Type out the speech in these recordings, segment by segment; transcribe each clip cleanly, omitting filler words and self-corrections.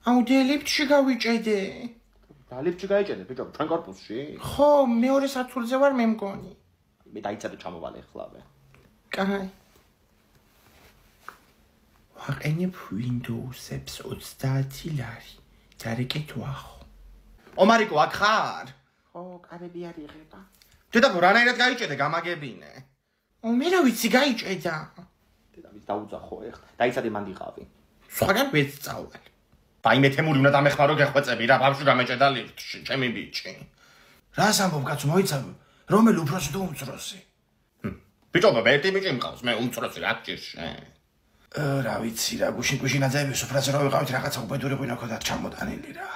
აუდე ლიფტში გავიჭედე. და ლიფტში გაიჭედე, ბიჭო, ჩვენ კორპუსში? ხო, მეორე სართულზე ვარ მე მგონი. მე დაიცადე ჩამოვალე ხლავე. კაი. ვაყენებ Windows-ებს 30 ლარი. დარეკეთვა ხო. ომარიკო, აქ ხარ? ხო, კარები არ იღება. დედამო, რანაირად გაიჭედე, გამაგებინე. მე რა ვიცი გაიჭედა. დედამის დაუძახო ეხლა. დაიცადე მანდიყავი. სხვაგან ვეცწავლე. ვაიმე თემური უნდა დამეხმარო გეხვეწები რა, ბავშვი გამეჭედა ლიფტში, ჩემი ბიჭი. რას ამბობ კაცო, მოიცავ, რომელი უფროსი თუ უმცროსი? ბიჭო, ერთი ბიჭი მყავს, მე უმცროსი რა გჭირშე. რა ვიცი რა, გუშინ აძაების უფროსი რა ვიყავით რაღაცა უბედური ღვინა ქონდათ ჩამოტანილი რა.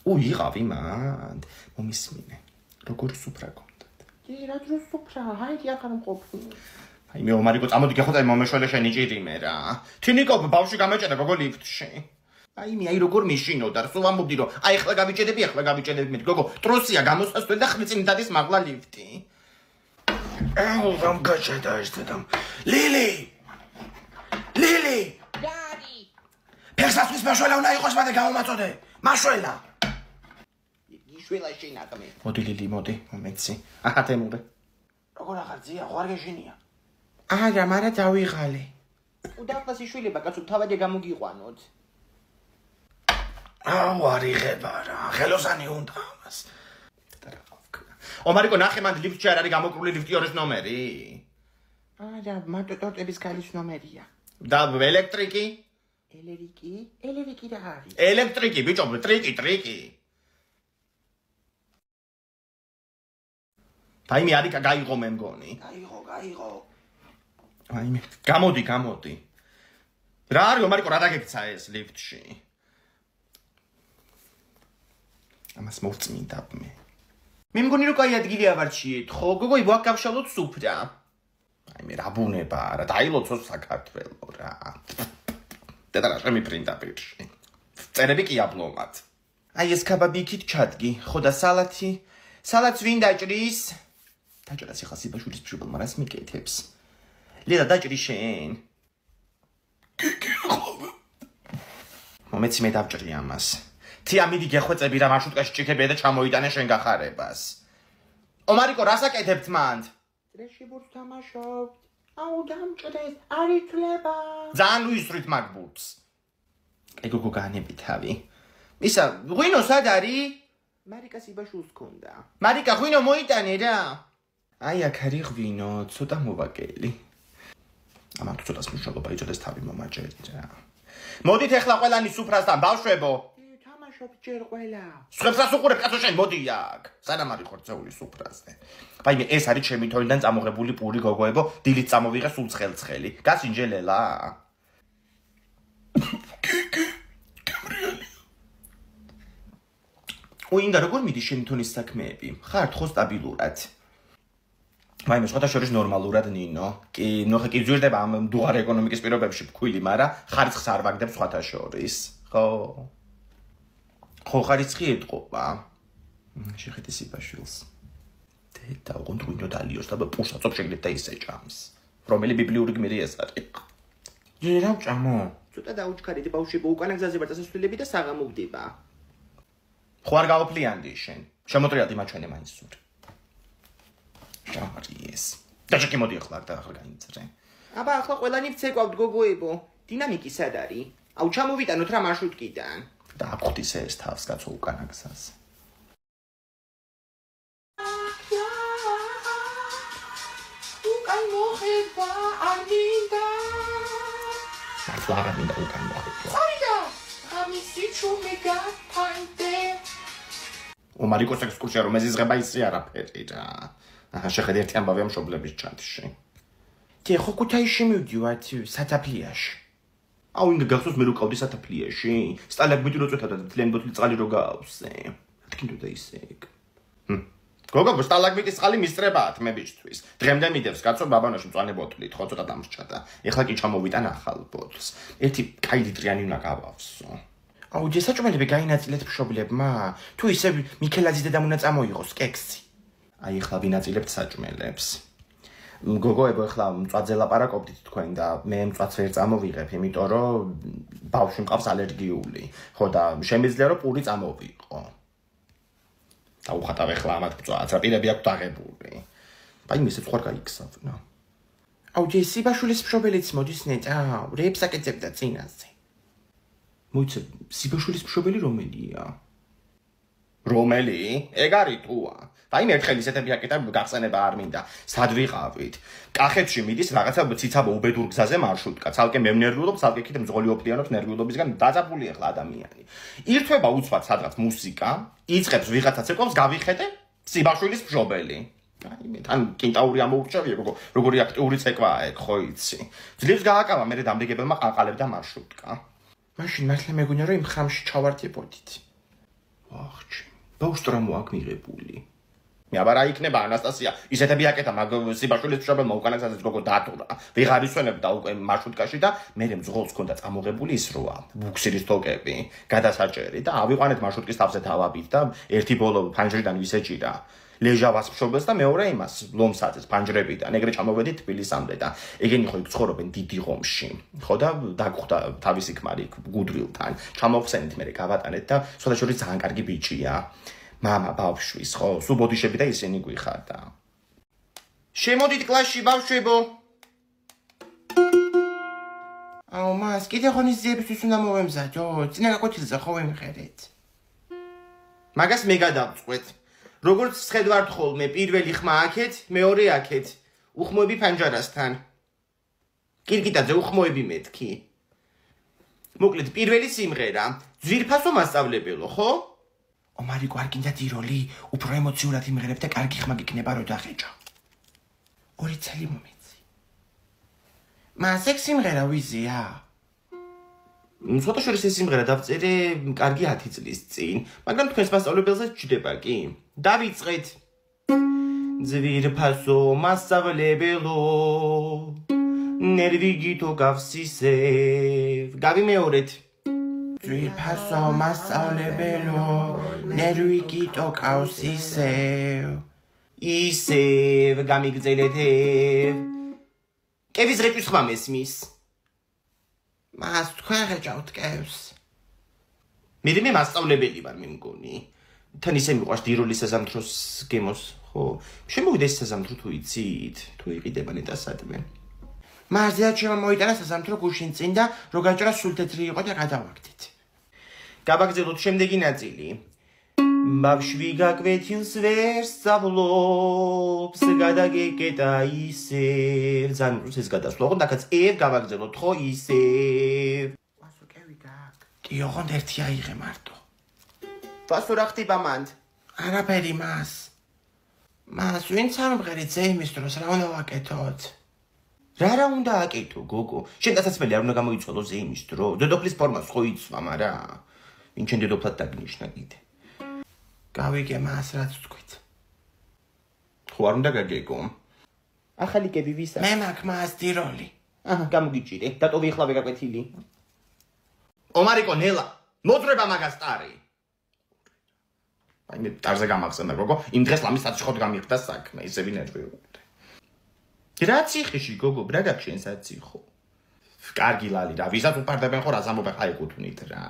იღავი მანდ, მომისმინე. როგორ სუფრა გქონდათ? კი, რა დრო სუფრა, ჰაიდი აღარ მყოფი. აი მე ომარიკო წამოდი გეხოწები მომეშველე შენი ჭირიმე რა. თინიკო ბავშვი გამეჭედა გოგო ლიფტში. აი როგორ მიშინოდა, სულ ამბობდი რომ აი ახლა გავიჭედები მე გოგო, ტროსია გამოსასწრე და ხმიწინი დადის მაგლა ლიფტი. რამ გაჭედა ეს დედამ. ლილი! Daddy! ფერსასთვის მაშველა უნდა იყოს მანდ გამომაწოდე. მაშველა. იშველა შინაკმე. მოდი ლილი, მოდი, მომეცი. აჰა თემურე. როგორ აღარზია, ხო არ გეშინია? არა, მარა დავიღალე. უდაფას იშვილება, კაცო, თავადე გამოგიყვანოთ. აუ, არ იღება რა, ხელოსანი უნდა ამას. ომარიკო, ნახე მანდ ლიფტში არ არის გამოკრული ლიფტი 2 ნომერი? არა, მარტო ტორტების ქალის ნომერია. და ელექტრიკი? ელერიკი რა არის? ელექტრიკი, ბიჭო, ტრიკი. დაიმე არიკა გაიღო მე მგონი. გაიღო. აიმე, გამოდი. რა არის ომარიკო, რა დაგექცა ეს ლიფტში? ამას მოვწმინდა მე. მე მგონი რომ კაი ადგილი ავარჩიეთ, ხო? გოგო, იქ გავშალოთ სუფრა. აიმე, რა ბუნება რა, დაილოცო საქართველო რა. დედა რა შემიფრინდა პირში. წერები კი აბლომად. აი ეს კაბაბი იქით ჩადგი, ხო და სალათს ვინ დაჭრის? დაჭრა სიხა სიბაშურის ბჟუბელმა რას მიკეთებს? ლედა დაჭრი შენ. მომეცი მე დავჭრი ამას. თია მიდი გეხვეწები რა მარშრუტკაში ჭიქებია და ჩამოიტანე შენ გახარებას. ომარიკო, რას აკეთებთ მანდ? წრეში ბურთს თამაშობთ. აუ, დამჭრეს, არ ითვლება. ძალიან ვისვრით მაგ ბურთს. კაი გოგო განები თავი. ისა, ღვინო სად არის? მარიკა სიბაშულს ქონდა. მარიკა, ღვინო მოიტანე რა. აი აქ არის ღვინო, ცოტა მოვაკელი. ამან თუ ცოტას მნიშვნელობა იწოდეს თავი მომაჭერი რა. მოდით ახლა ყველანი სუფრასთან, ბავშვებო. თამაშობთ ჯერ ყველა. სხვებსაც უყურებ კაცო შენ, მოდი აქ. სანამ არის ხორცეული სუფრაზე. ვაიმე, ეს არის ჩემი თოიდან წამოღებული პური გოგოებო, დილით წამოვიღე სულ ცხელ-ცხელი. გასინჯელელა. უინდა როგორ მიდის შენი თონის საქმეები? ხარ ხო სტაბილურად? ვაიმე, სხვათა შორის ნორმალურად ნინო. კი, ნოხე კი ზვირდება ამ მდუღარ ეკონომიკის პირობებში ფქვილი, მაგრამ ხარისხს არ ვაგდებ სხვათა შორის. ხო. ხო ხარისხი ეთყობა. შეხედე სიბაშვილს. და უყუნ ღვინო დალიოს და პურს აწობ შეგდეთ და ისე ჭამს. რომელი ბიბლიური გმირი ეს არის? ჯერა ჭამო. ცოტა დაუჩქარეთ ბავშვებო, უკანა გზაზე ვარ დასასვლელები და საღამოვდება. ხო არ გავოფლიანდი შენ. შემოტრიალდი მაჩვენე მაინც სულ. შამარიეს. დაჭი მოდი ახლა და ახლა გაინცრე. აბა ახლა ყველანი ვცეკვავთ გოგოებო. დინამიკი სად არის? აუ ჩამოვიტანოთ რა მარშრუტკიდან. და აფხდის ეს თავს კაცო უკანა გზას. Flora mi da ukán mohdítva. Hajda! Hamisi csúmi gátpánte! ომარიკოს ექსკურსია რომ ეზიზღება ისე არაფერი რა. აჰა შეხედე ერთი ამბავია მშობლების ჩანთში. Те, ხო ქუთაისში მივდივართ სათაფლიაში. აუ ინგა გახსოვს მე რო ყავდი სათაფლიაში. სტალაგმიტი რო წვეთავდა და თლიანი ბოთლი წყალი რო გავსე. თქინდოდა ისე. გოგო სტალაგმიტის წყალი მისწრებათ მე ბიჭთვის. დღემდე მიდევს კაცო ბაბანოში მწვანე ბოთლით, ხო ცოტა დამრჩა. ეხლა კი ჩამოვიტან ახალ ბოთლს. ერთი კაი ლიტრიანი უნდა გავავსო. აუ ჯესაჭმელები გაინაწილეთ მშობლებმა? თუ ისე მიქელაძის დედამ უნდა წამოიღოს კექსი. აი ახლა ვინაწილებთ საჭმელებს. გოგოებო ეხლა მწვაძე ლაპარაკობდით თქვენ და მე მწვადს ვერ წამოვიღებ, იმიტომ რომ ბავშვი მყავს ალერგიული. ხო და შემიძლია რომ პური წამოვიყო. დაუხატავ ეხლა ამათ მწვადს, რა პირები აქვს დაღებული. აი მისეც ხარ გაიქსავნა. აუ ჯე სიბაშვილის მშობელიც მოდის ნეტა, რეებს აკეთებდა წინაზე. მოიცე, სიბაშვილის მშობელი რომელია? რომელი? ეგ არის თუა. აი მე ერთხელ ისეთები აკეთა გახსენება არ მინდა. სად ვიყავით? კახეთში მიდის რაღაცა ციცაბო უბედურ გზაზე მარშრუტკა. ცალკე მემნერვიულობ, ცალკე კიდე მძღოლი ოპლიანობს ნერვიულობისგან დაძაბული ახლა ადამიანი. ირთვება უცბად სადღაც მუსიკა, იწყებს ვიღაცა ცეკვავს გავიხედე სიბაშვილის მშობელი. აი მე თან კენტაური ამოურჩევია გოგო, როგორი აქტიური ცეკვაა ეგ, ხო იცი. ძლივს გააკავა მე დამდეგებელმა ყაყალებდა მარშრუტკა. მაშინ მართლა მეგონა რომ იმ ხრამში ჩავარდებოდით. ვახჩი, ბავშვ აქ მიღებული. მე აბა რა იქნება ანასტასია, ისეთები აკეთა მაგ სიბაშვილის მშობელმა უკანასკნელს გოგო დათურა. ვიღარ ისვენებდა უკვე მარშრუტკაში და მე მძღოლს ჰქონდა წამოღებული ის როა, ბუქსირის თოკები, გადასაჭერი და ავიყვანეთ მარშრუტკის თავზე თავაბით და ერთი ბოლო ფანჯრიდან ვისეჭირა. ლეჟავას მშობელს და მეორე იმას ლომსაძეს ფანჯრებიდან. ეგრე ჩამოვედით თბილისამდე და ეგენი ხო იქ ცხოვრობენ დიდი ღომში. ხო და დაგხვდა თავისი ქმარი გუდრილთან. ჩამოვხსენით მე გავატანეთ და სხვადასხვა ძალიან კარგი ბიჭია. მამა ბავშვის, ხო, სუბოდიშები და ისინი გვიხარდა. შემოდით კლასში ბავშვებო. აუ მას კიდე ღონისძიებისთვის უნდა მოვემზადო, წინა გაკვეთილზე ხო ვიმღერეთ. მაგას მე გადავწყვეთ. როგორც შეხედვართ ხოლმე, პირველი ხმა აქეთ, მეორე აქეთ, უხმოები ფანჯარასთან. კირკიტაძე უხმოები მეთქი. მოკლედ, პირველი სიმღერა, ძვირფასო მასწავლებელო, ხო? ომარიკო არ გინდა დიროლი, უფრო ემოციურად იმღერებ და კარგი ხმა გიქნება რო დახეჭო. ორი წელი მომეცი. მას ეგ სიმღერა ვიზია? სხვადასხვა ეს სიმღერა დავწერე კარგი 10 წლის წინ, მაგრამ თქვენს მასწავლებელზე ჩდება კი. დავიწყეთ. ძვირფასო მასწავლებელო, ნერვი გითო გავსისევ. გავიმეორეთ. ძვირფასო მასწავლებელო, ნერვი გითო გავსისევ. ისევ გამიგრძელეთ. კევის რეჭვის ხმა მესმის. მას თქვენ ღეჭავთ კევს. მე მასწავლებელი ვარ მე მგონი. თან ისე მიყვარს დიროლის საზამთროს გემოს, ხო? შემოვიდა ეს საზამთრო თუ იცით, თუ იყიდება ნეტასადმე. მარზეა ჩემო მოიტანა საზამთრო გუშინ წინ და რო გაჭრა სულ თეთრი იყო და გადავაგდით. გავაგზავნოთ შემდეგი ნაწილი. ბავშვი გაკვეთილს ვერ სწავლობს, გადაგეკეტა ისევ. ზანურს ეს გადასვლა, ხო, დაკაც ევ გავაგზავნოთ, ხო, ისევ. ვასო კევი გაკ. კი, ოღონდ ერთი აიღე მარტო. ვასო რა ხდება მანდ? არაფერი მას. მას ვინც არ მღერი ძეიმის დროს რა უნდა ვაკეთოთ? რა უნდა აკეთო, გოგო? შენ დასაცმელი არ უნდა გამოიცვალო ზეიმის დრო. დედოფლის ფორმას ხო იცვა, მარა ვინ შენ დედოფლად დაგნიშნა კიდე. გავიგე მას რაც თქვით. ხო არ უნდა გაგეგო. ახალი კები ვისა? მე მაქვს მას დიროლი. აჰა, გამოგიჭირე. დატოვი ახლა ვეგაკვეთილი. ომარიკო ნელა, მოძრება მაგას ტარი. აი მე ტარზე გამახსენდა გოგო, იმ დღეს ლამის საწიხოდ გამიხდა საქმე, ისე ვინერვიულდი. რა ციხეში გოგო, რა გაქვს შენ საწიხო? კარგი ლალი რა, ვისაც უპარდებენ ხო რას ამბობენ ხა ეკუთვნით რა.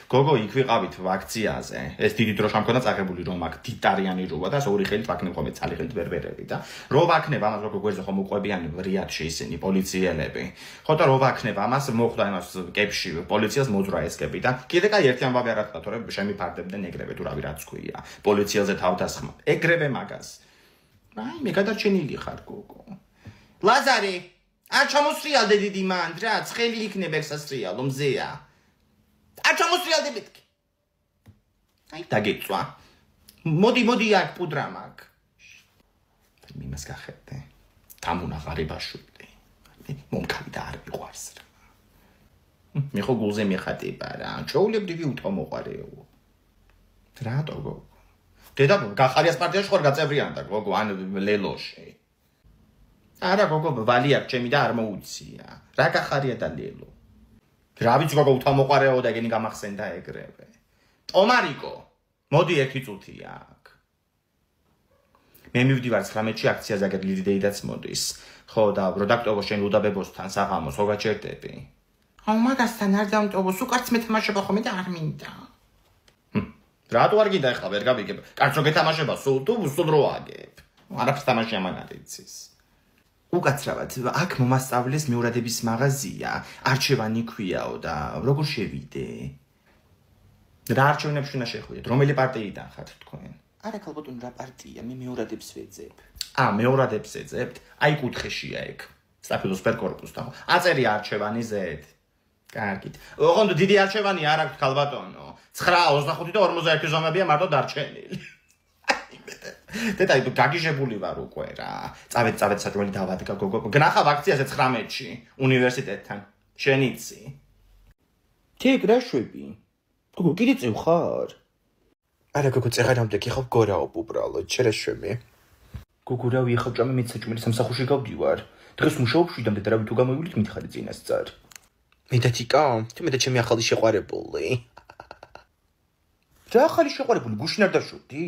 გოგო იქ ვიყავით ვაქციაზე. ეს დიდი დრო შემქონდა წაღებული რომ აქ დიდარიანი როა და ორი ხელით ვაქნებ ხოლმე ცალი ხელით ვერ ვერები და რო ვაქნებ ამას გოგო გვერდზე ხომ უყვებიან რიადში ისინი პოლიციელები. ხო და რო ვაქნებ ამას მოხვდა იმას კებში პოლიციას მოძრა ეს კები და კიდე კაი ერთი ამბავი არ ატყდა თორე შემიფარდებდნენ ეგრევე თუ რავი რაც ქვია. პოლიციაზე თავდასხმა. ეგრევე მაგას. აი მე გადარჩენილი ხარ გოგო. ლაზარი არ ჩამოსრიალდე დიდი მანდ რა, ცხელი იქნება ეს სასრიალო მზეა. არ ჩამოსრიალდე მეთქი. აი დაგეწვა. მოდი აქ პუდრა მაქვს. მე იმას გახედე. დამუნაღარი ბაშვილი. მომქარი და არ მიყვარს რა. მე ხო გულზე მიხატება რა. ჩაულებრივი უთომოყარეო. რატო გოგო? დედა გახარიას პარტიაში ხარ გაწევრიანდა გოგო ან ლელოში. არა გოგო ვალი აქვს ჩემი და არ მოუცია. რა გახარია და ლელო. რა ვიცი გოგო უთამოყარეო და ეგენი გამახსენდა ეგრევე. ომარიკო, მოდი ერთი წუთი აქ. მე მივდივარ 19-ში აქციაზე აგერ ლიდეიდაც მოდის. ხო და რედაქტორო შენ უდაბებოსთან საღამოს ხო გაჩერდები? აუ მაგასთან არ დამტოვოს, უკარც მეთამაშება ხოლმე და არ მინდა. რატო არ გინდა ახლა ვერ გავიგებ? კაცო გეთამაშება სულ თუ სულ რო აგებ? არაფერს თამაში ამან არ იცის. უკაცრავად, აქ მომასწავლის მეურადების მაღაზია, არჩევანი ქვიაო და როგორ შევიდე? რა არჩევნებში უნდა შეხვიდეთ? რომელი პარტიიდან ხართ თქვენ? არა ქალბატონ რა პარტია, მე მეურადებს ვეძებ. მეურადებს ეძებთ? აი კუთხეშია ეგ. საფილოს სპერკორპუსთან. აწერი არჩევანი ზედ. კარგით. ოღონდ დიდი არჩევანი არ აქვს ქალბატონო. 9, 25 და 41 ზომებია მარტო დარჩენილი. დედა, გაგიჟებული ვარ უკვე რა. წავედ საჭმელი დავადგა გოგო. გნახავ აქციაზე 19-ში უნივერსიტეტთან. შენ იცი? თიქ რა შვები? გოგო, კიდე წევ ხარ? არა გოგო, წეღარამდე ხავ გორაობ უბრალოდ, შერა შვები. გოგო, რა ვიხავ ჭამე მე საჭმელი სამსახურში გავდივარ. დღეს მუშაობ შვიდამდე და რა თუ გამოივლით მითხარი წინასწარ. მე და თიკა, თუ მე და ჩემი ახალი შეყვარებული. რა ახალი შეყვარებული გუშინ არ დაშოვდი?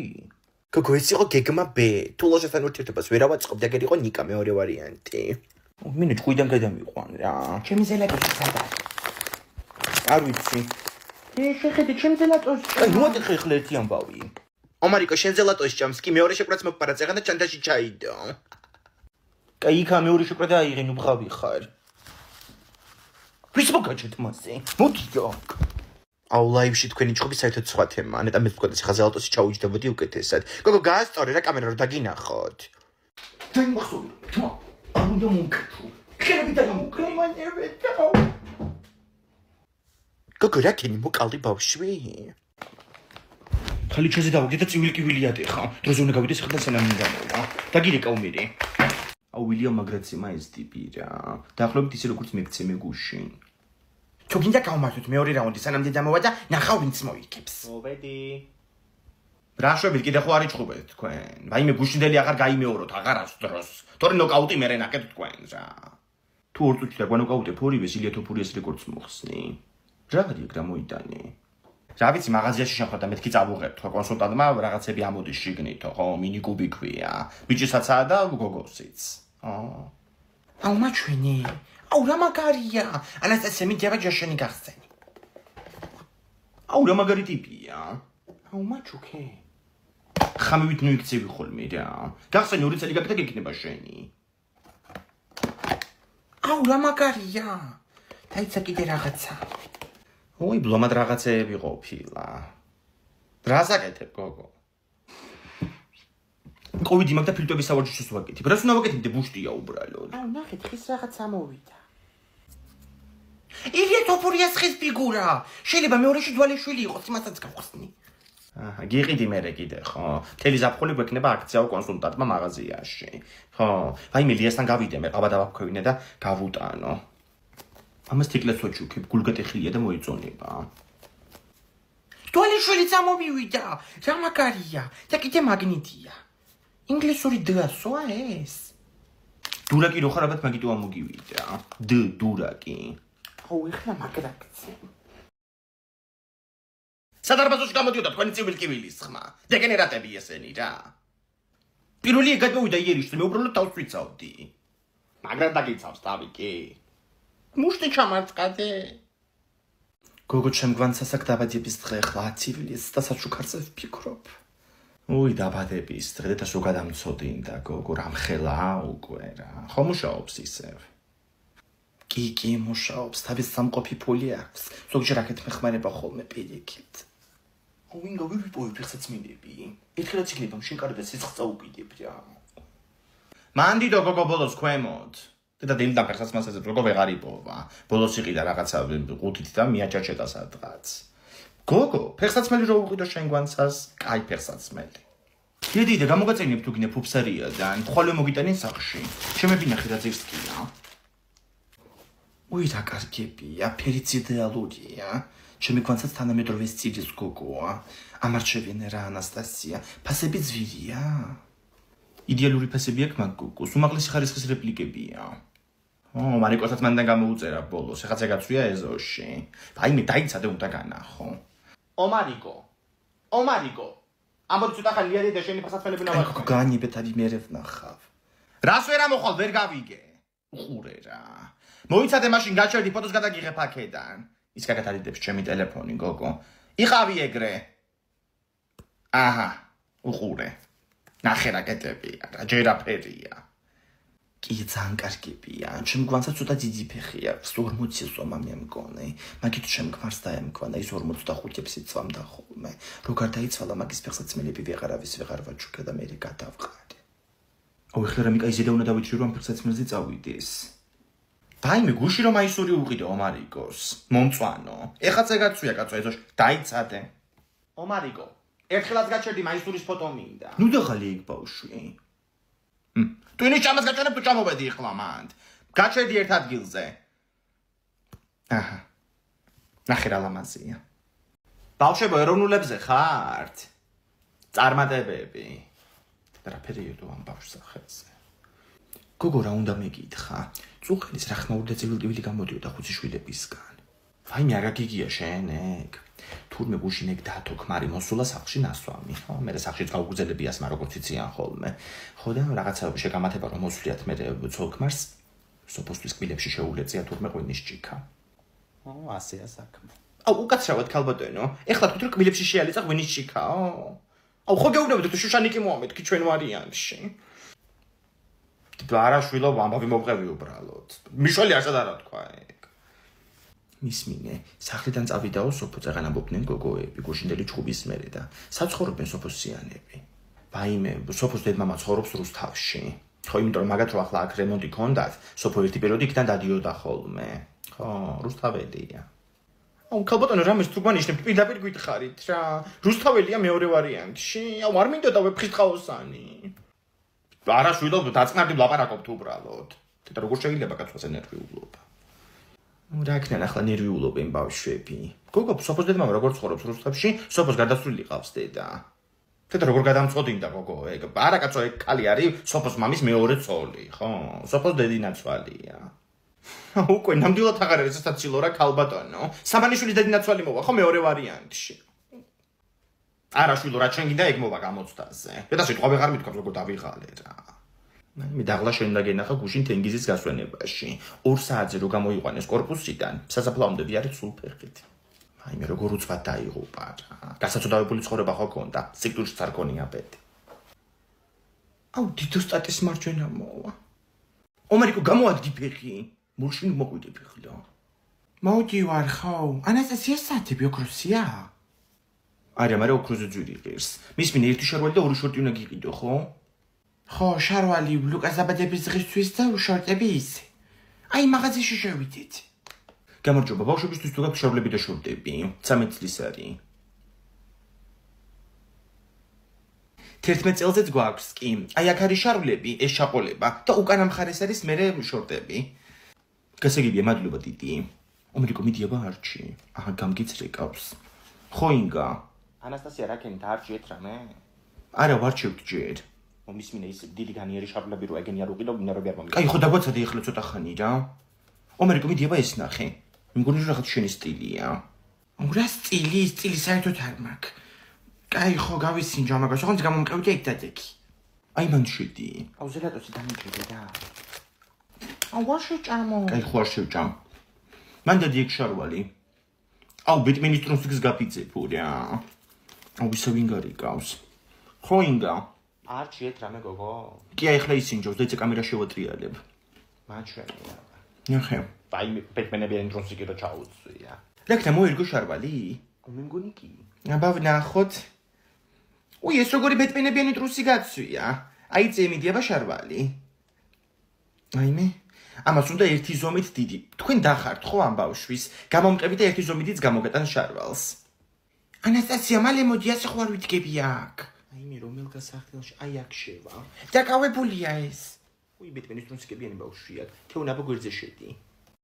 გოგო, ეს იყო გეგმა B. თუ ლოჟასთან ურთიერთობას ვერ ავაწყობ და ეგ იყო ნიკა მეორე ვარიანტი. მინე ჭკვიდან გადამიყვან რა. ჩემი ზელატოსი სადა? არ ვიცი. შეხედე ჩემ ზელატოს. აი, მოდი ხელ ერთი ამბავი. ომარიკო, შენ ზელატოს ჭამს კი მეორე შეკვრაც მოგპარა წეღან და ჩანთაში ჩაიდო. კაი, იქა მეორე შეკვრა და აიღე, ნუ ბღავი ხარ. ვის მოგაჩეთ მასე? მოდიო. აუ ლაივში თქვენი ჭხობი საერთოდ სხვა თემაა. ნეტა მე ვქონდეს ხა ზელატოსი ჩაუჯდებოდი უკეთესად. გოგო, გაასწორე რა კამერა რო დაგინახოთ. თან მახსოვი. თმა. არ უნდა მომკეთო. ხერები და მომკრემანებედა. გოგო, რა კენი მოკალდი ბავშვი? ხალი ჩაზე დავაგდე და წივილკივილი ატეხა. დროზე უნდა გავიდეს ხდა სანამინდა მოვა. დაგირეკა უმერი. აუ ვილიამ მაგრაცი მაის ტიპი რა. დაახლოებით ისე როგორც მეკცე მე გუშინ. თუ გინდა გავმართოთ მეორე რაუნდი სანამდე დამოვა და ნახავ ვინც მოიქებს. მოვედი. რა შვებით კიდე ხო არ იჭხუბეთ თქვენ? ვაიმე გუშინდელი აღარ გაიმეოროთ აღარას დროს. თორე ნოკაუტი მერე ნაკეთ თქვენ რა. თუ ორ წუთში დაგვანოკაუტებ ორივე ილეთოფურიეს რეკორდს მოხსნი. რა გადიეკ რა მოიტანე? რა ვიცი მაღაზიაში შეხვა და მეთქი წავუღებთ ხო კონსულტანტმა რაღაცები ამოდის შიგნითო ხო მინი კუბი ქვია. ბიჭისაცაა და გოგოსიც. აუ მაჩვენი. აუ რა მაგარია. ანასტასია მიდიავა ჯაშენი გახსენი. აუ რა მაგარი ტიპია. აუ მაჩუქე. ხამივით ნუ იქცევი ხოლმე რა. გახსენი 2 წელი გაკეთა გეკნება შენი. აუ რა მაგარია. დაიცა კიდე რაღაცა. ой, ბლომად რაღაცეები ყოფილა. რა საკეთებ, გოგო? კოვიდი მაგ და ფილტვების სავარჯიშოს ვაკეთებ. რას უნდა ვაკეთებ, ბუშტია უბრალოდ. აუ, ნახე, ხის რაღაც ამოვიდა. ილეთოფურიას ხის ფიგურა. შეიძლება მეორეში დვალეშვილი იყოს, იმასაც გავხსნი. აჰა, გიყიდი მერე კიდე, ხო? მთელი ზაფხული გვექნება აქციაო კონსულტანტმა მაღაზიაში. ხო, აი მე ლიასთან გავიდე, მე ყავა დავაქვევინე და გავუტანო. ამას თიკლებს ვაჩუქებ, გულგატეხილია და მოიწონება. დვალეშვილიც ამოვივიდა, რა მაგარია და კიდე მაგნიტია. ინგლისური დასოა ეს. დურაკი რო ხარ, ალბათ მაგიტო ამოგივიდა. დურაკი. აუ, ეხლა მაგრაკცე. სადარბაზოში გამოდიოდა თქვენი ცივილკივილის ხმა. დეგენერატები ესენი რა. პირველი გადმოვიდა იერიშზე, მე უბრალოდ თავს ვიცავდი. მაგრამ დაგიცავს თავი კი. მუშტი ჩამარწკადე. გოგო ჩემ გვანცასაკ დაბადების დღე ხლა ცივილის და საჩუქარზე ვფიქრობ. ой, დაბადების დღე და სულ გადამწოდინდა გოგო რამხელა უკვე რა. ხო მუშაობს ისევ. კი მუშაობს, თავის სამყოფი ფული აქვს. ზოგჯერ აქეთ მეხმარება ხოლმე პირიქით. ვინგა ვერ ვიპოვებ ფეხსაცმელები. ერთხელაც იქნება შენ კარგად სიცხ წაუკიდებ რა. მანდიდო გოგო ბოლოს ქვემოთ. და დილიდან ფეხსაცმელს როგორ ვეღარ იპოვა. ბოლოს იყიდა რაღაცა ყუთით და მიაჭაჭედა სადღაც. გოგო, ფეხსაცმელი რო უყიდო შენ გვანცას, კაი ფეხსაცმელი. დედა გამოგაწენებ თუ გინე ფუფსარიადან, ხოლმე მოგიტანენ სახში. შემებინახე რა ძირსკია. ой, რა კარგებია, ფერიც იდეალურია. ჩემი გვანცაც თანამედროვე სტილის გოგოა. ამარჩევენ რა ანასტასია, ფასები ძვირია. იდეალური ფასები აქვს მაგ გოგოს, უმაღლესი ხარისხის რეპლიკებია. მარიკოსაც მანდან გამოუწერა ბოლოს, ეხაც ეგაცვია ეზოში. აი მე დაიცა და უნდა განახო. ო მარიკო, ამბობ ცოტა ხანი იარი და შენი ფასაცმელები ნავარ. გოგო განიბეთ არის მე ვნახავ. რას ვერ ამოხვალ ვერ გავიგე. უყურე რა. მოიცადე მაშინ გაჩერდი ფოტოს გადაგიღებ აქედან. ის კარგად არიდებს ჩემი ტელეფონი გოგო. იყავი ეგრე. აჰა, უყურე. ნახე რა კეტებია, რა ჯერაფერია. კი ძალიან კარგებია. ჩემ გვანცა ცოტა ძიძი ფეხი აქვს. 40 ზომა მე მგონი. მაგით ჩემ ქმარს დაემქვა ის 45-ებს იწვამდა ხოლმე. რო გარდაიცვალა მაგის ფეხსაცმელები ვეღარავის ვეღარ ვაჩუქა და მე გადავყარე. აუ ეხლა რამე კაი ზედა უნდა დავიჭირო ამ ფეხსაცმელზე წავიდეს. დაიმე გუში რომ აისური უყიდე ომარიგოს. მომწვანო. ეხლა წეგაცვია კაცო ეზოში. დაიცადე. ომარიგო. ერთხელაც გაჩერდი მაისურის ფოტო მინდა. ნუ დაღალი იქ ბავშვი. თუ ინის ჭამას გაჩვენებ თუ ჭამობედი ეხლა მანდ. გაჩერდი ერთ ადგილზე. აჰა. ნახე რა ლამაზია. ბავშვებო ეროვნულებზე ხართ? წარმატებები. რაფერია ამ ბავშვს სახელზე. გოგო რა უნდა მეკითხა? წუხელის რა ხმაური და ცივილ-ტივილი გამოდიოდა ხუთი შვილებისგან. ვაიმე არა გიგია შენ ეგ. თურმე გუშინ ეგ დათო ქმარი მოსულა სახლში ნასვამი. ხო, მე სახლშიც გაუგზელებიას, მაგრამ როგორც იციან ხოლმე. ხო და რაღაცა შეგამათება რომ მოსვლიათ მე ცოლ-ქმარს სოფოსთვის კბილებში შეულეწია თურმე ღვინის ჭიქა. ასეა საქმე. აუ უკაცრავად ქალბატონო. ეხლა თქვით რომ კბილებში შეალეწა ღვინის ჭიქაო. აუ ხო გეუბნებით თუ შუშანიკი მოამეთქი ჩვენ ვარიანტში. არა შვილო ამბავი მომყევი უბრალოდ. მიშველი არც არა თქვა ეგ. მისმინე, სახლიდან წავიდაო სოფო წაღან ამბობდნენ გოგოები, გუშინდელი ჩხუბის მერე და საცხოვრობენ სოფოსიანები. ვაიმე, სოფოს დედმამა ცხოვრობს რუსთავში. ხო, იმიტომ რომ მაგათ რო ახლა აქ რემონტი ქონდათ, სოფო ერთი პერიოდი იქიდან დადიოდა ხოლმე. ხო, რუსთაველია. აუ, ქალბატონო, რამეს თუ გვანიშნებთ, პირდაპირ გითხარით რა. რუსთაველია მეორე ვარიანტში. აუ, არ მინდოდა ვეფხისტყაოსანი. არა შვილო, დაწყნარდი ვლაპარაკობთ უბრალოდ. და როგორ შეიძლება კაცვას ენერგიულობა. რა იქნება ახლა ნერვიულობენ ბავშვები. გოგო, სოფოს დედმამა როგორ ცხოვრობს რუსთავში, სოფოს გარდაცვლილი ყავს დედა. და როგორ გადამწყვდინდა გოგო ეგ? არა კაცო, ეგ კალი არის სოფოს მამის მეორე ცოლი, ხო? სოფოს დედინაცვალია. უკვე ნამდვილად აღარ არის სასაცილო რა ქალბატონო. სამანიშვილის დედინაცვალი მოვა, ხო მეორე ვარიანტში. არა შვილო, რა ჩვენ გინდა ეგ მოვა გამოცდაზე. და სიტყვა ვეღარ მithქვამს როგორ დავიღალე რა. მე დაღლა შენ დაგენახა გუშინ თენგიზის გასვენებაში. 2 საათზე რო გამოიყვანეს კორპუსიდან, სასაფლაომდე ვიარეთ სულ ფერხით. აიმე როგორ უცბად დაიღუპა რა. გასაცოდავებული ცხოვრება ხო ქონდა, სიკვდილშიც არ ქონია ბედი. აუ დიდოსტატის მარჯვენა მოვა. ომარიკო გამოადგი ფეხი. მურში მოყვიდე ფეხლა. მოვდივარ ხო? ანასტასია საათები ოქროსია? არა, მაგრამ ოქროზე ძვირი ღირს. მისმინე ერთი შარვალი და 2 შორტი უნდა გიყიდო, ხო? ხო, შარვალი ლუკას დაბადების დღისთვის და შორტები ისე. აი, მაღაზიაში შევიდეთ. გამარჯობა, ბავშვებისთვის თუ გაქვთ შორლები და შორტები, 13 წლის არის. 11 წელზეც გვაქვს კი. აი, აქ არის შარვლები, ეს შაყოლება და უკანა მხარეს არის მერე შორტები. გასაგებია, მადლობა დიდი. ომრიკო მიდიება არჩი. აჰა, გამგიცრეკავს. ხო ინგა. ანასტასია რა ქენით არჩიეთ რამე? არა, ვარჩევთ ჯერ. მისმინე ის დიდი განიერი შარვლები რო ეგენი არ უყიდო, მინერები არ მომიგო. კაი, ხო დაგვაცადე ახლა ცოტა ხანი რა. ომრიკო მიდიება ეს ნახე. მგონი რომ რაღაც შენი სტილია. რა სტილი საერთოდ არ მაქვს. კაი, ხო გავისინჯო მაგას, ხო გამომყევდი ეგ დადექი. აი მან შედი. აუ ზელატოსი დამიჭირე რა. აუ ვარ შეჭამო. კაი, ხო არ შევჭამ. მან დადი ეგ შარვალი. აუ ბიტმინისტრონსის გაფიცებო რა. აუ ისე ვინ გარიკავს. ხო ინგა. არჩიეთ რამე გოგო. კი აი ხლა ისინჯოს და იცი კამერა შევატრიალებ. მაჩვენია. ნახე. აი ბეტმენები ენტრონსი კიდე ჩაუწვია. რა ქნა მოერგო შარვალი? მე მგონი კი. აბა ვნახოთ. უი ეს როგორი ბეტმენებიანი ტრუსი გაცვია. აი წემიდიება შარვალი. აიმე. ამას უნდა ერთი ზომით დიდი. თქვენ დახართ ხო ამ ბავშვის? გამომყევი და ერთი ზომითიც გამოგეტან შარვალს. ანასტასია, მალე მოდი ასე ხო არ ვიდგები აქ. აიმე რომელ გასახდელში აი აქ შევა. დაკავებულია ეს. უი ბეტმენის ტრუსიკებიანი ბავშვია. თეუნაბო გვერდზე შედი.